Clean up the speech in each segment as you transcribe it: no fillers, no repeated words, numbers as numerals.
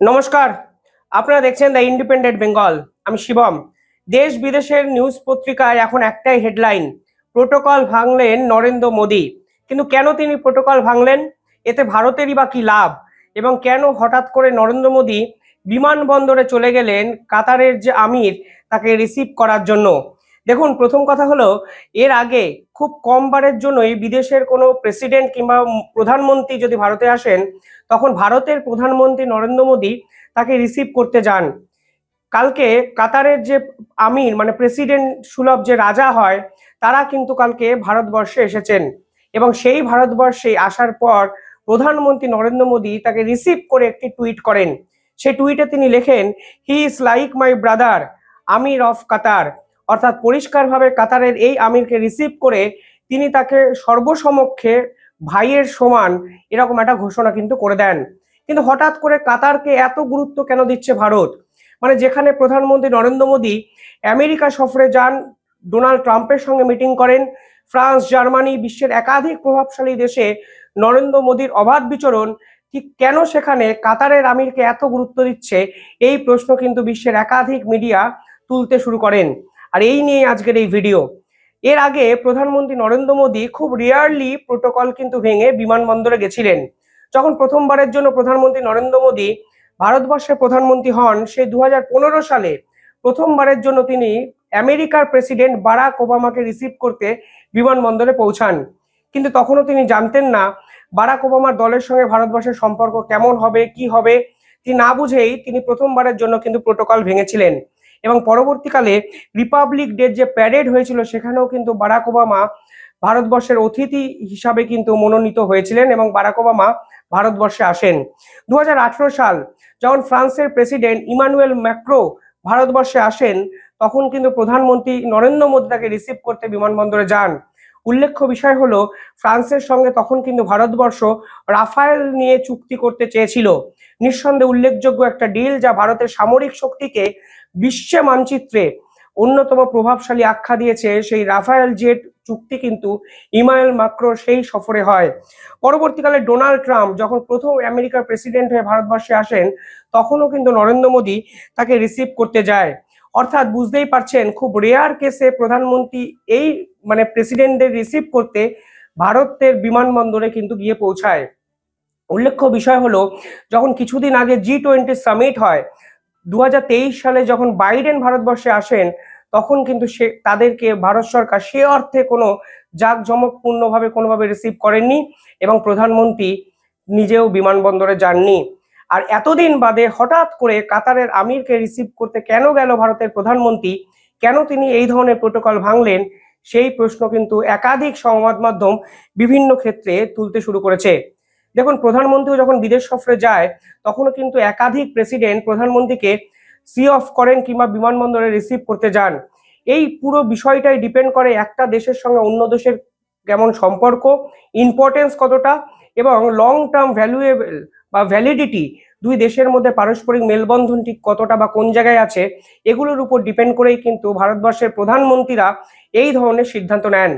নমস্কার। আপনারা দেখছেন দ্য ইন্ডিপেন্ডেন্ট বেঙ্গল। আমি শিবম। দেশ বিদেশের নিউজ পত্রিকায় এখন একটাই হেডলাইন, প্রোটোকল ভাঙলেন নরেন্দ্র মোদী। কিন্তু কেন তিনি প্রোটোকল ভাঙলেন, এতে ভারতেরই বা কি লাভ, এবং কেন হঠাৎ করে নরেন্দ্র মোদী বিমানবন্দরে চলে গেলেন কাতারের যে আমির তাকে রিসিভ করার জন্য। দেখুন, প্রথম কথা হলো, এর আগে খুব কম বারের জন্যই বিদেশের কোনো প্রেসিডেন্ট কিংবা প্রধানমন্ত্রী যদি ভারতে আসেন, তখন ভারতের প্রধানমন্ত্রী নরেন্দ্র মোদী তাকে রিসিভ করতে যান। কালকে কাতারের যে আমির মানে প্রেসিডেন্ট সুলভ যে রাজা হয়, তারা কিন্তু কালকে ভারতবর্ষে এসেছেন, এবং সেই ভারতবর্ষে আসার পর প্রধানমন্ত্রী নরেন্দ্র মোদী তাকে রিসিভ করে একটি টুইট করেন। সেই টুইটে তিনি লেখেন, he is like my brother Amir of Qatar. অর্থাৎ পরিষ্কারভাবে কাতারের এই আমিরকে রিসিভ করে তিনি তাকে সর্বসমক্ষে ভাইয়ের সমান এরকম একটা ঘোষণা কিন্তু করে দেন। কিন্তু হঠাৎ করে কাতারকে এত গুরুত্ব কেন দিচ্ছে ভারত? মানে যেখানে প্রধানমন্ত্রী নরেন্দ্র মোদী আমেরিকা সফরে যান, ডোনাল্ড ট্রাম্পের সঙ্গে মিটিং করেন, ফ্রান্স, জার্মানি, বিশ্বের একাধিক প্রভাবশালী দেশে নরেন্দ্র মোদীর অবাধ বিচরণ, ঠিক কেন সেখানে কাতারের আমিরকে এত গুরুত্ব দিচ্ছে, এই প্রশ্ন কিন্তু বিশ্বের একাধিক মিডিয়া তুলতে শুরু করেন। আর এই নিয়ে আজকের এই ভিডিও। এর আগে প্রধানমন্ত্রী নরেন্দ্র মোদী খুব রেয়ারলি প্রোটোকল কিন্তু ভেঙে বিমানবন্দরে গেছিলেন। যখন প্রথমবারের জন্য প্রধানমন্ত্রী নরেন্দ্র মোদী ভারতবর্ষের প্রধানমন্ত্রী হন, সেই 2015 সালে প্রথমবারের জন্য তিনি আমেরিকার প্রেসিডেন্ট বারাক ওবামাকে রিসিভ করতে বিমানবন্দরে পৌঁছান। কিন্তু তখনও তিনি জানতেন না বারাক ওবামার দলের সঙ্গে ভারতবর্ষের সম্পর্ক কেমন হবে, কি হবে। তিনি না বুঝেই তিনি প্রথমবারের জন্য কিন্তু প্রোটোকল ভেঙেছিলেন, এবং পরবর্তীকালে রিপাবলিক ডে যে প্যারেড হয়েছিল সেখানেও কিন্তু বারাক ওবামা ভারতবর্ষের অতিথি হিসাবে কিন্তু মনোনীত হয়েছিলেন, এবং বারাক ওবামা ভারতবর্ষে আসেন। 2018 সাল যখন ফ্রান্সের প্রেসিডেন্ট ইমানুয়েল ম্যাক্রো ভারতবর্ষে আসেন, তখন কিন্তু প্রধানমন্ত্রী নরেন্দ্র মোদী তাকে রিসিভ করতে বিমানবন্দরে যান। উল্লেখ্য বিষয় হলো, ফ্রান্সের সঙ্গে তখন কিন্তু ভারতবর্ষ রাফায়েল নিয়ে চুক্তি করতে চেয়েছিল। নিঃসন্দেহে উল্লেখযোগ্য একটা ডিল, যা ভারতের সামরিক শক্তিকে বিশ্বে মানচিত্রে অন্যতম প্রভাবশালী আখ্যা দিয়েছে। সেই রাফায়েল জেট চুক্তি কিন্তু ইমানুয়েল ম্যাক্রোর সেই সফরে হয়। পরবর্তীকালে ডোনাল্ড ট্রাম্প যখন প্রথম আমেরিকার প্রেসিডেন্ট হয়ে ভারতবর্ষে আসেন, তখনও কিন্তু নরেন্দ্র মোদী তাকে রিসিভ করতে যায়। অর্থাৎ বুঝতেই পারছেন, খুব রেয়ার কেসে প্রধানমন্ত্রী এই মানে প্রেসিডেন্টদের রিসিভ করতে ভারতের বিমানবন্দরে কিন্তু গিয়ে পৌঁছায়। উল্লেখ্য বিষয় হলো, যখন কিছুদিন আগে G20 সামিট হয় 2023 সালে, যখন বাইডেন ভারতবর্ষে আসেন, তখন কিন্তু সে তাদেরকে ভারত সরকার সে অর্থে কোনো জাঁকজমকপূর্ণভাবে কোনোভাবে রিসিভ করেননি, এবং প্রধানমন্ত্রী নিজেও বিমানবন্দরে যাননি। আর এতদিন বাদে হঠাৎ করে কাতারের আমিরকে রিসিভ করতে কেন গেল ভারতের প্রধানমন্ত্রী, কেন তিনি এই ধরনের প্রোটোকল ভাঙলেন, সেই প্রশ্ন কিন্তু একাধিক সংবাদ মাধ্যম বিভিন্ন ক্ষেত্রে তুলতে শুরু করেছে। দেখুন, প্রধানমন্ত্রীও যখন বিদেশ সফরে যায়, তখনও কিন্তু একাধিক প্রেসিডেন্ট প্রধানমন্ত্রীকে সি অফ করেন কিংবা বিমানবন্দরে রিসিভ করতে যান। এই পুরো বিষয়টাই ডিপেন্ড করে একটা দেশের সঙ্গে অন্য দেশের কেমন সম্পর্ক, ইম্পর্টেন্স কতটা, এবং লং টার্ম ভ্যালুয়েবল বা ভ্যালিডিটি দুই দেশের মধ্যে পারস্পরিক মেলবন্ধন ঠিক কতটা বা কোন জায়গায় আছে, এগুলোর উপর ডিপেন্ড করেই কিন্তু ভারতবর্ষের প্রধানমন্ত্রীরা এই ধরনের সিদ্ধান্ত নেন।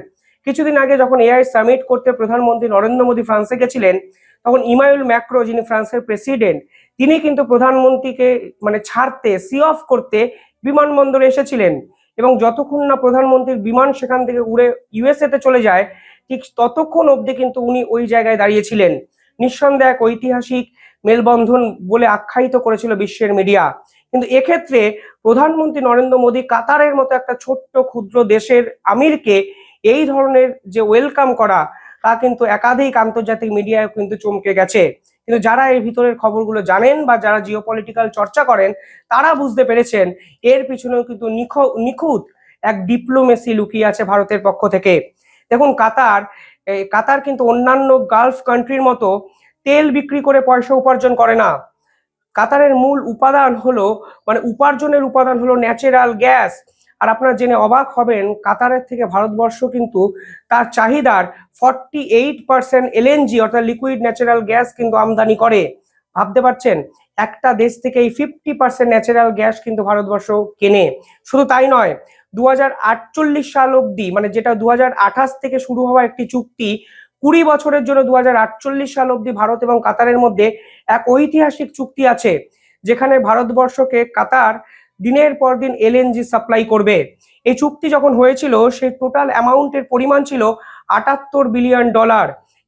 কিছুদিন আগে যখন এআই সামিট করতে প্রধানমন্ত্রী নরেন্দ্র মোদী ফ্রান্সে গেছিলেন, তখন ইমানুয়েল ম্যাক্রো, যিনি ফ্রান্সের প্রেসিডেন্ট, তিনি কিন্তু প্রধানমন্ত্রীকে মানে ছাড়তে, সি অফ করতে বিমানবন্দরে এসেছিলেন, এবং যতক্ষণ না প্রধানমন্ত্রীর বিমান সেখান থেকে উড়ে ইউএসএ তে চলে যায়, ঠিক ততক্ষণ অবধি কিন্তু উনি ওই জায়গায় দাঁড়িয়েছিলেন। নিঃসন্দেহে এক ঐতিহাসিক মেলবন্ধন বলে আখ্যায়িত করেছিল বিশ্বের মিডিয়া। কিন্তু এক্ষেত্রে প্রধানমন্ত্রী নরেন্দ্র মোদী কাতারের মতো একটা ছোট্ট ক্ষুদ্র দেশের আমিরকে এই ধরনের যে ওয়েলকাম করা, তা কিন্তু একাধিক আন্তর্জাতিক মিডিয়ায় কিন্তু চমকে গেছে। কিন্তু যারা এর ভিতরের খবরগুলো জানেন বা যারা জিওপলিটিক্যাল চর্চা করেন, তারা বুঝতে পেরেছেন এর পিছনেও কিন্তু নিখুঁত এক ডিপ্লোমেসি লুকিয়ে আছে ভারতের পক্ষ থেকে। দেখুন, কাতার কিন্তু অন্যান্য গালফ কান্ট্রির মতো তেল বিক্রি করে পয়সা উপার্জন করে না। কাতারের মূল উপাদান হলো মানে উপার্জনের উপাদান হলো ন্যাচারাল গ্যাস। আর আপনারা জেনে অবাক হবেন, কাতারের থেকে ভারতবর্ষ কিন্তু তার চাহিদার 48% এলএনজি অর্থাৎ লিকুইড ন্যাচারাল গ্যাস কিন্তু আমদানি করে। ভাবতে পারছেন, একটা দেশ থেকে এই 50% ন্যাচারাল গ্যাস কিন্তু ভারতবর্ষ কেনে। শুধু তাই নয়, 2048 সাল অব্দি, মানে যেটা 2028 থেকে শুরু হওয়া একটি চুক্তি, 20 বছরের জন্য 2048 সাল অব্দি ভারত এবং কাতারের মধ্যে এক ঐতিহাসিক চুক্তি আছে, যেখানে ভারতবর্ষকে কাতার দিনের পর দিন এলএনজি সাপ্লাই করবে। এই চুক্তি যখন হয়েছিল সেই টোটাল অ্যামাউন্টের পরিমাণ ছিল $78 বিলিয়ন।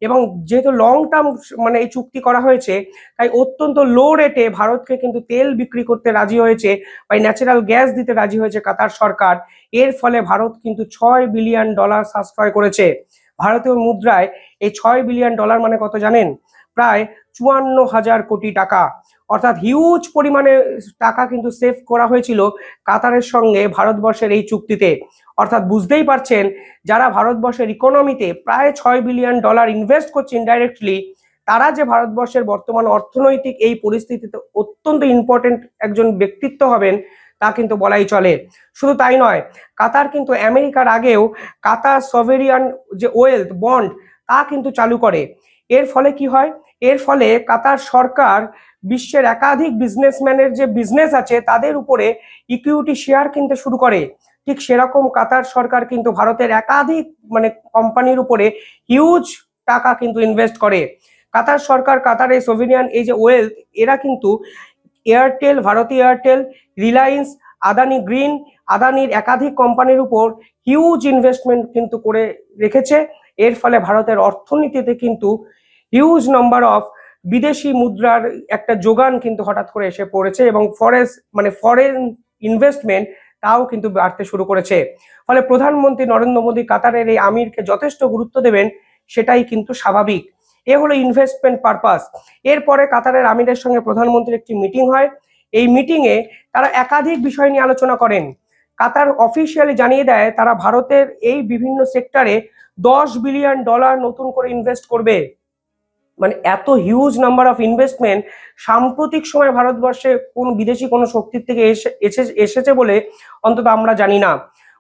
এবং যেহেতু লং টার্ম মানে এই চুক্তি করা হয়েছে, তাই অত্যন্ত লো রেটে ভারতকে কিন্তু তেল বিক্রি করতে রাজি হয়েছে বা ন্যাচারাল গ্যাস দিতে রাজি হয়েছে কাতার সরকার। এর ফলে ভারত কিন্তু $6 বিলিয়ন সাশ্রয় করেছে। ভারতীয় মুদ্রায় এই $6 বিলিয়ন মানে কত জানেন? প্রায় 54,000 কোটি টাকা। অর্থাৎ হিউজ পরিমাণে টাকা কিন্তু সেভ করা হয়েছিল কাতারের সঙ্গে ভারতবর্ষের এই চুক্তিতে। অর্থাৎ বুঝতেই পারছেন, যারা ভারতবর্ষের ইকোনমিতে প্রায় $6 বিলিয়ন ইনভেস্ট করছে ইনডাইরেক্টলি, তারা যে ভারতবর্ষের বর্তমান অর্থনৈতিক এই পরিস্থিতিতে অত্যন্ত ইম্পর্টেন্ট একজন ব্যক্তিত্ব হবেন তা কিন্তু বলাই চলে। শুধু তাই নয়, কাতার কিন্তু আমেরিকার আগেও কাতার সভেরিয়ান যে ওয়েলথ বন্ড তা কিন্তু চালু করে। এর ফলে কি হয়? এর ফলে কাতার সরকার বিশ্বের একাধিক বিজনেসম্যানের যে বিজনেস আছে তাদের উপরে ইকুইটি শেয়ার কিনতে শুরু করে। ঠিক সেরকম কাতার সরকার কিন্তু ভারতের একাধিক মানে কোম্পানির উপরে হিউজ টাকা কিন্তু ইনভেস্ট করে। কাতার সরকার কাতারের সোভিনিয়ান এই যে ওয়েলথ, এরা কিন্তু Airtel, Bharti Airtel, Reliance, Adani Green, আদানির একাধিক কোম্পানির উপর হিউজ ইনভেস্টমেন্ট কিন্তু করে রেখেছে। এর ফলে ভারতের অর্থনীতিতে কিন্তু হিউজ নাম্বার অফ বিদেশি মুদ্রার একটা যোগান কিন্তু হঠাৎ করে এসে পড়েছে এবং ফরেন ইনভেস্টমেন্ট তাও কিন্তু বাড়তে শুরু করেছে। ফলে প্রধানমন্ত্রী নরেন্দ্র মোদী কাতারের এই আমিরকে যথেষ্ট গুরুত্ব দেবেন, সেটাই কিন্তু স্বাভাবিক। এ হলো ইনভেস্টমেন্ট পারপাস। এরপরে কাতারের আমিরের সঙ্গে প্রধানমন্ত্রীর একটি মিটিং হয়। এই মিটিংয়ে তারা একাধিক বিষয় নিয়ে আলোচনা করেন। কাতার অফিসিয়ালি জানিয়ে দেয় তারা ভারতের এই বিভিন্ন সেক্টরে $10 বিলিয়ন নতুন করে ইনভেস্ট করবে। মানে এত হিউজ নাম্বার অফ ইনভেস্টমেন্ট সাম্প্রতিক সময় ভারতবর্ষে কোন বিদেশি কোনো শক্তির থেকে এসেছে বলে অন্তত আমরা জানি না।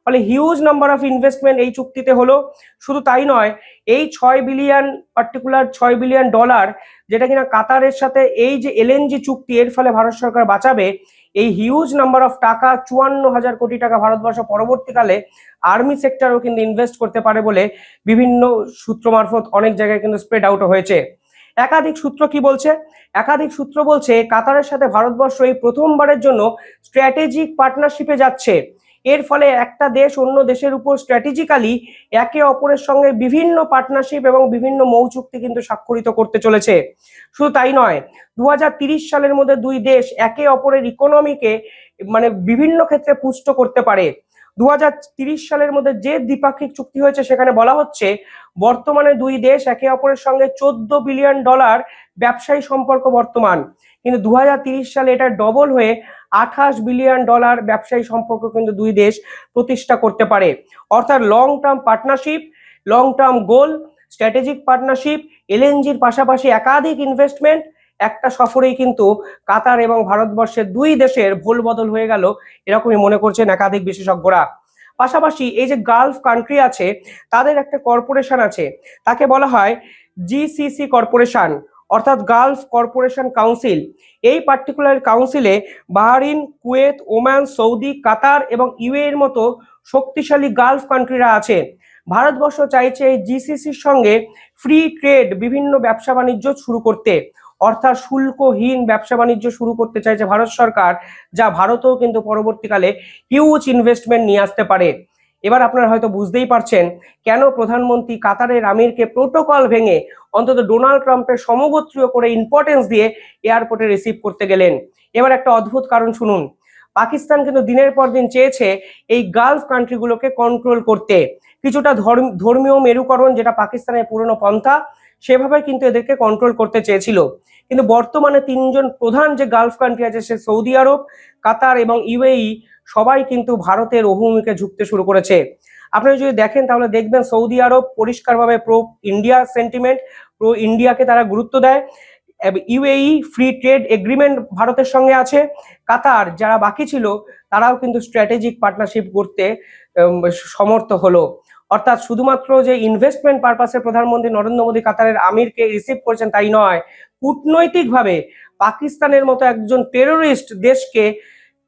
ফলে হিউজ নাম্বার অফ ইনভেস্টমেন্ট এই চুক্তিতে হলো। শুধু তাই নয়, এই $6 বিলিয়ন যেটা কিনা কাতারের সাথে এই যে এলএনজি চুক্তি, এর ফলে ভারত সরকার বাঁচাবে এই হিউজ নাম্বার অফ টাকা, 54,000 কোটি টাকা ভারতবর্ষ পরবর্তীকালে আর্মি সেক্টরেও কিন্তু ইনভেস্ট করতে পারে বলে বিভিন্ন সূত্র মারফত অনেক জায়গায় কিন্তু স্প্রেড আউট হয়েছে। একাধিক সূত্র কি বলছে? একাধিক সূত্র বলছে কাতারের সাথে ভারতবর্ষ এই প্রথমবারের জন্য স্ট্র্যাটেজিক পার্টনারশিপে যাচ্ছে। এর ফলে একটা দেশ অন্য দেশের উপর স্ট্র্যাটেজিক্যালি একে অপরের সঙ্গে বিভিন্ন পার্টনারশিপ এবং বিভিন্ন মৌ চুক্তি কিন্তু স্বাক্ষরিত করতে চলেছে। শুধু তাই নয়, 2030 সালের মধ্যে দুই দেশ একে অপরের ইকোনমিকে মানে বিভিন্ন ক্ষেত্রে পুষ্ট করতে পারে। 2030 সালের মধ্যে যে দ্বিপাক্ষিক চুক্তি হয়েছে সেখানে বলা হচ্ছে বর্তমানে দুই দেশ একে অপরের সঙ্গে $14 বিলিয়ন ব্যবসায়ী সম্পর্ক বর্তমান, কিন্তু 2030 সালে এটা ডবল হয়ে $28 বিলিয়ন ব্যবসায়ী সম্পর্ক কিন্তু দুই দেশ প্রতিষ্ঠা করতে পারে। অর্থাৎ long term partnership, long term goal, strategic partnership, এলএনজির পাশাপাশি একাধিক ইনভেস্টমেন্ট, একটা সফরেই কিন্তু কাতার এবং ভারতবর্ষের দুই দেশের ভোল বদল হয়ে গেল, এরকমই মনে করছেন একাধিক বিশেষজ্ঞরা। পাশাপাশি এই যে গালফ কান্ট্রি আছে তাদের একটা কর্পোরেশন আছে, তাকে বলা হয় জিসিসি কর্পোরেশন, অর্থাৎ গালফ কর্পোরেশন কাউন্সিল। এই পার্টিকুলার কাউন্সিলে বাহরিন, কুয়েত, ওমান, সৌদি, কাতার এবং ইউএই এর মতো শক্তিশালী গালফ কান্ট্রিরা আছে। ভারতবর্ষ চাইছে এই জিসিসির সঙ্গে ফ্রি ট্রেড বিভিন্ন ব্যবসা বাণিজ্য শুরু করতে, অর্থাৎ শুল্কহীন ব্যবসা বাণিজ্য শুরু করতে চাইছে ভারত সরকার, যা ভারতও কিন্তু পরবর্তীকালে হিউজ ইনভেস্টমেন্ট নিয়ে আসতে পারে। এবার আপনারা হয়তো বুঝতেই পারছেন কেন প্রধানমন্ত্রী কাতারের আমিরকে প্রোটোকল ভেঙে অন্তত ডোনাল্ড ট্রাম্পের সমগোত্রীয় করে ইম্পর্টেন্স দিয়ে এয়ারপোর্টে রিসিভ করতে গেলেন। এবার একটা অদ্ভুত কারণ শুনুন। পাকিস্তান কিন্তু দিনের পর দিন চেয়েছে এই গালফ কান্ট্রিগুলোকে কন্ট্রোল করতে। কিছুটা ধর্মীয় মেরুকরণ, যেটা পাকিস্তানের পুরনো পন্থা, সেভাবে কিন্তু এদেরকে কন্ট্রোল করতে চেয়েছিল। কিন্তু বর্তমানে তিনজন প্রধান যে গালফ কান্ট্রি আছে, সে সৌদি আরব, কাতার এবং ইউএই, সবাই কিন্তু ভারতের অভিমুখে ঝুঁকতে শুরু করেছে। আপনারা যদি দেখেন তাহলে দেখবেন সৌদি আরব পরিষ্কারভাবে প্রো ইন্ডিয়া সেন্টিমেন্ট, প্রো ইন্ডিয়াকে তারা গুরুত্ব দেয়। ইউএই ফ্রি ট্রেড এগ্রিমেন্ট ভারতের সঙ্গে আছে। কাতার, যারা বাকি ছিল, তারাও কিন্তু স্ট্র্যাটেজিক পার্টনারশিপ করতে সমর্থ হলো। অর্থাৎ শুধুমাত্র যে ইনভেস্টমেন্ট পারপাসে প্রধানমন্ত্রী নরেন্দ্র মোদী কাতারের আমিরকে রিসিভ করেছেন তাই নয়, কূটনৈতিকভাবে পাকিস্তানের মতো একজন টেরোরিস্ট দেশকে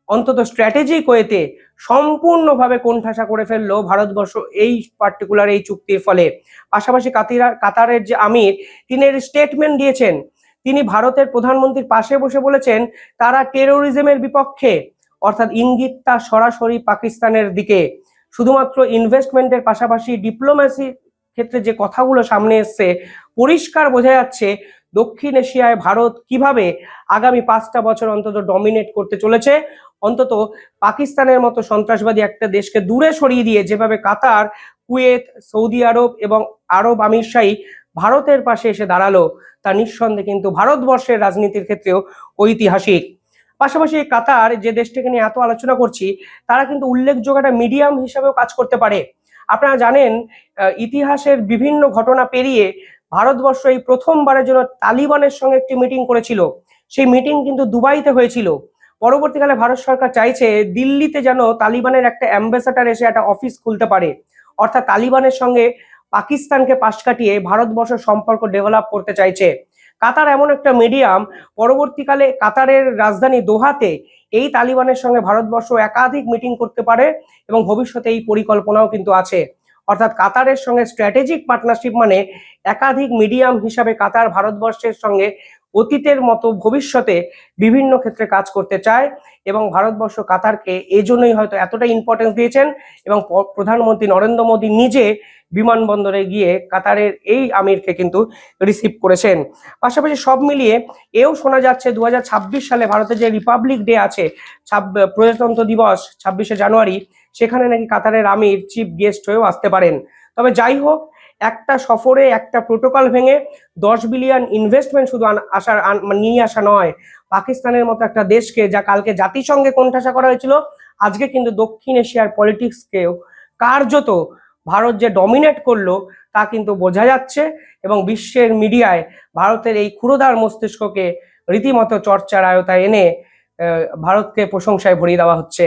অন্তত স্ট্র্যাটেজিক ওয়েতে সম্পূর্ণভাবে কোণঠাসা করে ফেললো ভারতবর্ষ এই পার্টিকুলার এই চুক্তির ফলে। পাশাপাশি কাতারের যে আমির, তিনি স্টেটমেন্ট দিয়েছেন, তিনি ভারতের প্রধানমন্ত্রীর পাশে বসে বলেছেন তারা টেরোরিজমের বিপক্ষে, অর্থাৎ ইঙ্গিতটা সরাসরি পাকিস্তানের দিকে। শুধুমাত্র ইনভেস্টমেন্টের পাশাপাশি ডিপ্লোম্যাসি ক্ষেত্রে যে কথাগুলো সামনে এসছে, পরিষ্কার বোঝা যাচ্ছে দক্ষিণ এশিয়ায় ভারত কিভাবে আগামী 5টা বছর অন্তত ডমিনেট করতে চলেছে। অন্তত পাকিস্তানের মতো সন্ত্রাসবাদী একটা দেশকে দূরে সরিয়ে দিয়ে যেভাবে কাতার, কুয়েত, সৌদি আরব এবং আরব আমিরশাহী ভারতের পাশে এসে দাঁড়ালো, তা নিঃসন্দেহে কিন্তু ভারতবর্ষের রাজনীতির ক্ষেত্রেও ঐতিহাসিক। পাশাপাশি কাতার, যে দেশটাকে নিয়ে এত আলোচনা করছি, তারা কিন্তু উল্লেখযোগ্য একটা মিডিয়াম হিসাবেও কাজ করতে পারে। আপনারা জানেন ইতিহাসের বিভিন্ন ঘটনা পেরিয়ে ভারতবর্ষ এই প্রথমবারের জন্য তালিবানের সঙ্গে একটি মিটিং করেছিল। সেই মিটিং কিন্তু দুবাইতে হয়েছিল। পরবর্তীকালে ভারত সরকার চাইছে দিল্লিতে যেন তালিবানের একটা অ্যাম্বাসেডর এসে একটা অফিস খুলতে পারে, অর্থাৎ তালিবানের সঙ্গে পাকিস্তানকে পাশ কাটিয়ে ভারতবর্ষ সম্পর্ক ডেভেলপ করতে চাইছে। কাতার এমন একটা মিডিয়াম, পরবর্তীকালে কাতারের রাজধানী দোহাতে এই তালিবানের সঙ্গে ভারতবর্ষ একাধিক মিটিং করতে পারে এবং ভবিষ্যতে এই পরিকল্পনাও কিন্তু আছে। অর্থাৎ কাতারের সঙ্গে স্ট্র্যাটেজিক পার্টনারশিপ মানে একাধিক মিডিয়াম হিসাবে কাতার ভারতবর্ষের সঙ্গে অতীতের মতো ভবিষ্যতে বিভিন্ন ক্ষেত্রে কাজ করতে চায় এবং ভারতবর্ষ কাতারকে এই জন্যই হয়তো এতটা ইম্পর্টেন্স দিয়েছেন এবং প্রধানমন্ত্রী নরেন্দ্র মোদী নিজে বিমানবন্দরে গিয়ে কাতারের এই আমিরকে কিন্তু রিসিভ করেছেন। পাশাপাশি সব মিলিয়ে এও শোনা যাচ্ছে 2026 সালে ভারতের যে রিপাবলিক ডে আছে, প্রজাতন্ত্র দিবস 26শে জানুয়ারি, সেখানে নাকি কাতারের আমির চিফ গেস্ট হয়েও আসতে পারেন। তবে যাই হোক, একটা সফরে একটা প্রোটোকল ভেঙে 10 বিলিয়ন ইনভেস্টমেন্ট শুধু নিয়ে আসা নয়, পাকিস্তানের মতো একটা দেশকে, যা কালকে জাতিসংঘে কোণঠাসা করা হয়েছিল, আজকে কিন্তু দক্ষিণ এশিয়ার পলিটিক্সকেও কার্যত ভারত যে ডমিনেট করলো তা কিন্তু বোঝা যাচ্ছে এবং বিশ্বের মিডিয়ায় ভারতের এই ক্ষুরোধার মস্তিষ্ককে রীতিমতো চর্চার আয়তায় এনে ভারতকে প্রশংসায় ভরিয়ে দেওয়া হচ্ছে।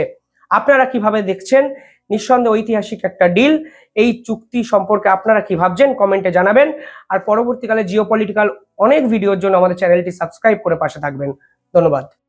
আপনারা কিভাবে দেখছেন? নিঃসন্দেহে ঐতিহাসিক একটা ডিল। এই চুক্তি সম্পর্কে আপনারা কি ভাবছেন কমেন্টে জানাবেন। আর পরবর্তীকালে জিওপলিটিক্যাল অনেক ভিডিওর জন্য আমাদের চ্যানেলটি সাবস্ক্রাইব করে পাশে থাকবেন। ধন্যবাদ।